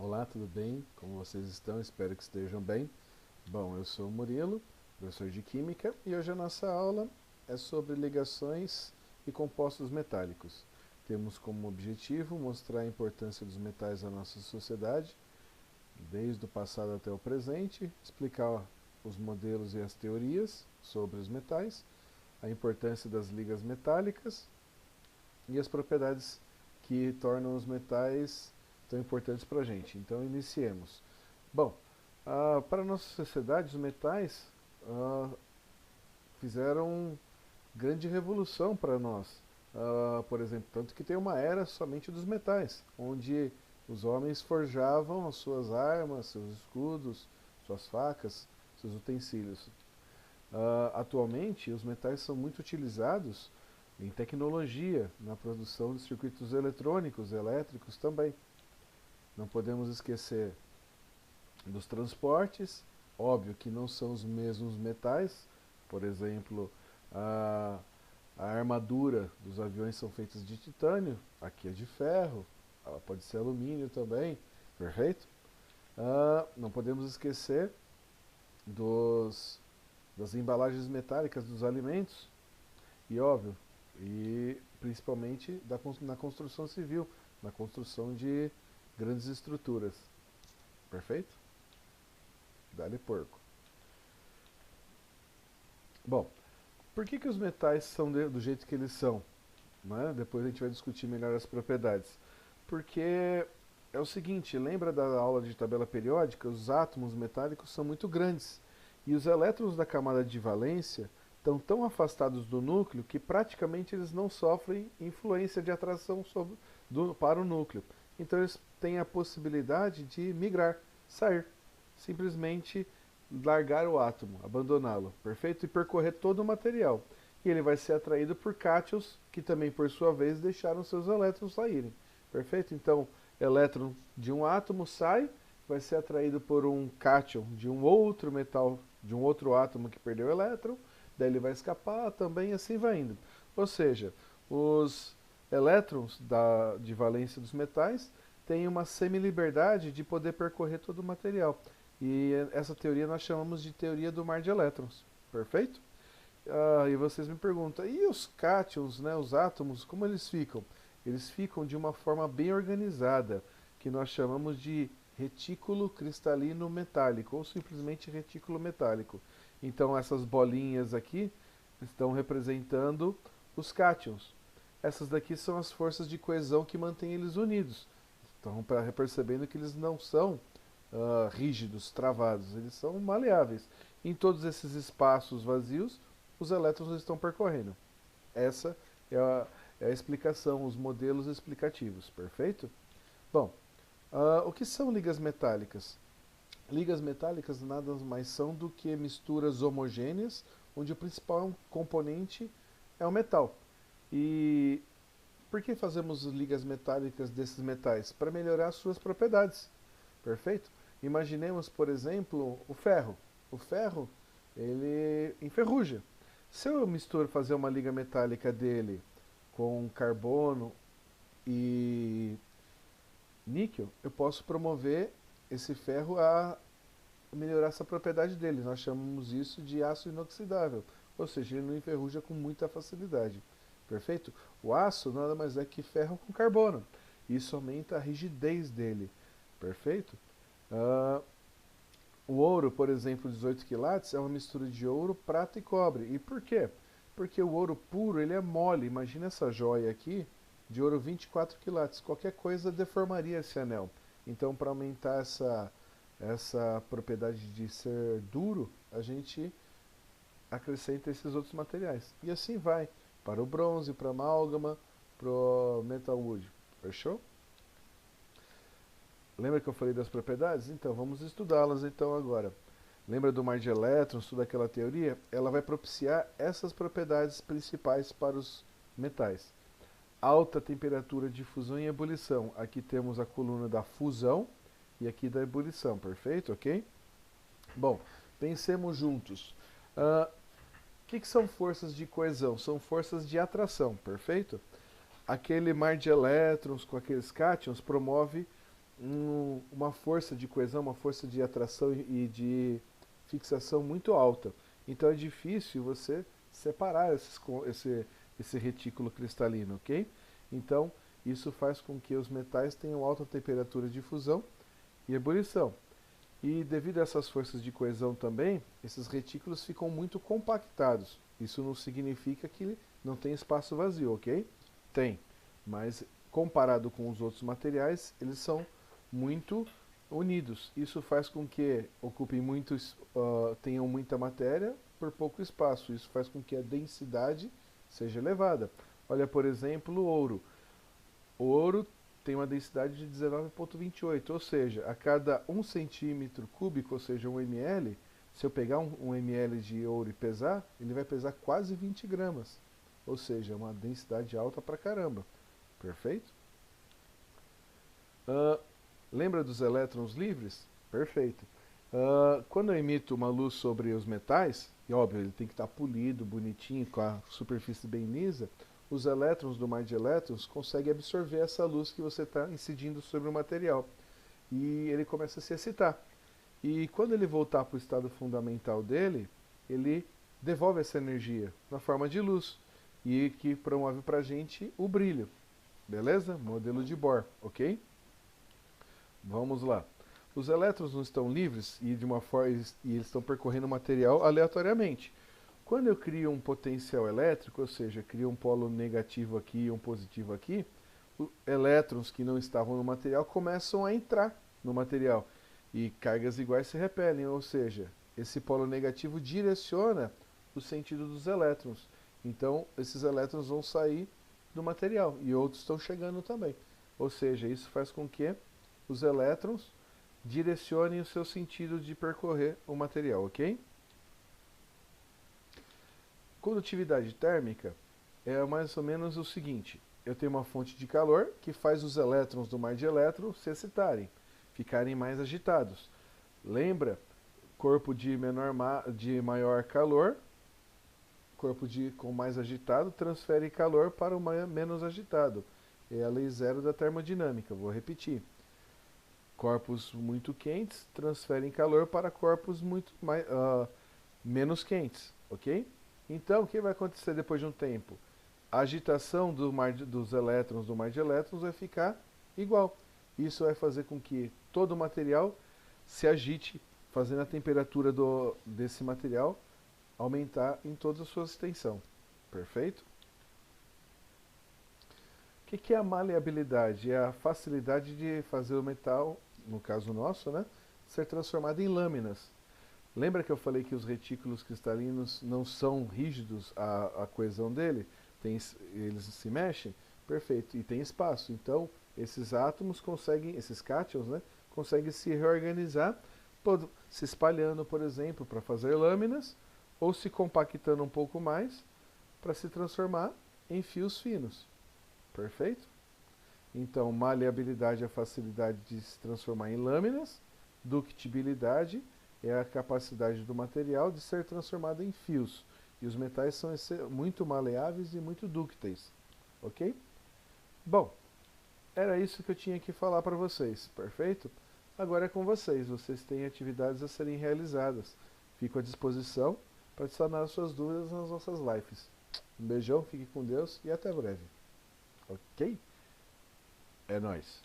Olá, tudo bem? Como vocês estão? Espero que estejam bem. Bom, eu sou o Murilo, professor de Química, e hoje a nossa aula é sobre ligações e compostos metálicos. Temos como objetivo mostrar a importância dos metais na nossa sociedade, desde o passado até o presente, explicar os modelos e as teorias sobre os metais, a importância das ligas metálicas e as propriedades que tornam os metais tão importantes para a gente. Então, iniciemos. Bom, para a nossa sociedade, os metais fizeram grande revolução para nós. Por exemplo, tanto que tem uma era somente dos metais, onde os homens forjavam as suas armas, seus escudos, suas facas, seus utensílios. Atualmente, os metais são muito utilizados em tecnologia, na produção de circuitos eletrônicos, elétricos também. Não podemos esquecer dos transportes, óbvio que não são os mesmos metais, por exemplo, a, a armadura dos aviões são feitas de titânio, aqui é de ferro, ela pode ser alumínio também, perfeito? Não podemos esquecer dos, das embalagens metálicas dos alimentos, e óbvio, e principalmente na construção civil, na construção de grandes estruturas. Perfeito? Dá-lhe porco. Bom, por que os metais são do jeito que eles são? Né? Depois a gente vai discutir melhor as propriedades. Porque é o seguinte, lembra da aula de tabela periódica? Os átomos metálicos são muito grandes. E os elétrons da camada de valência estão tão afastados do núcleo que praticamente eles não sofrem influência de atração para o núcleo. Então eles têm a possibilidade de migrar, sair, simplesmente largar o átomo, abandoná-lo, perfeito? E percorrer todo o material. E ele vai ser atraído por cátions, que também por sua vez deixaram seus elétrons saírem, perfeito? Então, elétron de um átomo sai, vai ser atraído por um cátion de um outro metal, de um outro átomo que perdeu o elétron, daí ele vai escapar também, e assim vai indo. Ou seja, os elétrons de valência dos metais têm uma semi-liberdade de poder percorrer todo o material. E essa teoria nós chamamos de teoria do mar de elétrons. Perfeito? E vocês me perguntam, e os cátions, né, os átomos, como eles ficam? Eles ficam de uma forma bem organizada, que nós chamamos de retículo cristalino metálico, ou simplesmente retículo metálico. Então essas bolinhas aqui estão representando os cátions. Essas daqui são as forças de coesão que mantêm eles unidos. Então, percebendo que eles não são rígidos, travados, eles são maleáveis. Em todos esses espaços vazios, os elétrons estão percorrendo. Essa é a explicação, os modelos explicativos, perfeito? Bom, o que são ligas metálicas? Ligas metálicas nada mais são do que misturas homogêneas, onde o principal componente é o metal. E por que fazemos ligas metálicas desses metais? Para melhorar suas propriedades, perfeito? Imaginemos, por exemplo, o ferro. O ferro, ele enferruja. Se eu misturo fazer uma liga metálica dele com carbono e níquel, eu posso promover esse ferro a melhorar essa propriedade dele. Nós chamamos isso de aço inoxidável, ou seja, ele não enferruja com muita facilidade. Perfeito? O aço nada mais é que ferro com carbono. Isso aumenta a rigidez dele. Perfeito? Uh, o ouro, por exemplo, 18 quilates, é uma mistura de ouro, prata e cobre. E por quê? Porque o ouro puro ele é mole. Imagina essa joia aqui de ouro 24 quilates. Qualquer coisa deformaria esse anel. Então, para aumentar essa propriedade de ser duro, a gente acrescenta esses outros materiais. E assim vai, para o bronze, para a amálgama, para o metal wood. Fechou? Lembra que eu falei das propriedades? Então, vamos estudá-las então agora. Lembra do mar de elétrons, toda aquela teoria? Ela vai propiciar essas propriedades principais para os metais. Alta temperatura de fusão e ebulição. Aqui temos a coluna da fusão e aqui da ebulição, perfeito? Ok? Bom, pensemos juntos. O que são forças de coesão? São forças de atração, perfeito? Aquele mar de elétrons com aqueles cátions promove uma força de coesão, uma força de atração e de fixação muito alta. Então é difícil você separar esse retículo cristalino, ok? Então isso faz com que os metais tenham alta temperatura de fusão e ebulição. E devido a essas forças de coesão também, esses retículos ficam muito compactados. Isso não significa que não tem espaço vazio, ok? Tem, mas comparado com os outros materiais, eles são muito unidos. Isso faz com que ocupem tenham muita matéria por pouco espaço. Isso faz com que a densidade seja elevada. Olha, por exemplo, o ouro. O ouro tem uma densidade de 19,28, ou seja, a cada 1 centímetro cúbico, ou seja, 1 ml, se eu pegar um ml de ouro e pesar, ele vai pesar quase 20 gramas. Ou seja, é uma densidade alta pra caramba. Perfeito? Ah, lembra dos elétrons livres? Perfeito. Quando eu emito uma luz sobre os metais, e óbvio, ele tem que estar polido, bonitinho, com a superfície bem lisa, os elétrons do mar de elétrons conseguem absorver essa luz que você está incidindo sobre o material. E ele começa a se excitar. E quando ele voltar para o estado fundamental dele, ele devolve essa energia na forma de luz. E que promove para a gente o brilho. Beleza? Modelo de Bohr, ok? Vamos lá. Os elétrons não estão livres e eles estão percorrendo o material aleatoriamente. Quando eu crio um potencial elétrico, ou seja, crio um polo negativo aqui e um positivo aqui, elétrons que não estavam no material começam a entrar no material e cargas iguais se repelem, ou seja, esse polo negativo direciona o sentido dos elétrons. Então, esses elétrons vão sair do material e outros estão chegando também. Ou seja, isso faz com que os elétrons direcionem o seu sentido de percorrer o material, ok? Condutividade térmica é mais ou menos o seguinte: eu tenho uma fonte de calor que faz os elétrons do mar de elétrons se excitarem, ficarem mais agitados. Lembra? Corpo de maior calor, com mais agitado, transfere calor para o menos agitado. É a lei zero da termodinâmica. Vou repetir. Corpos muito quentes transferem calor para corpos menos quentes, ok? Então, o que vai acontecer depois de um tempo? A agitação dos elétrons do mar de elétrons vai ficar igual. Isso vai fazer com que todo o material se agite, fazendo a temperatura desse material aumentar em toda a sua extensão. Perfeito? O que é a maleabilidade? É a facilidade de fazer o metal, no caso nosso, né, ser transformado em lâminas. Lembra que eu falei que os retículos cristalinos não são rígidos a coesão dele? Eles se mexem? Perfeito. E tem espaço. Então, esses átomos conseguem, esses cátions, né, conseguem se reorganizar, se espalhando, por exemplo, para fazer lâminas, ou se compactando um pouco mais para se transformar em fios finos. Perfeito? Então, maleabilidade é a facilidade de se transformar em lâminas, ductibilidade é a capacidade do material de ser transformado em fios. E os metais são muito maleáveis e muito dúcteis. Ok? Bom, era isso que eu tinha que falar para vocês. Perfeito? Agora é com vocês. Vocês têm atividades a serem realizadas. Fico à disposição para sanar suas dúvidas nas nossas lives. Um beijão, fique com Deus e até breve. Ok? É nóis.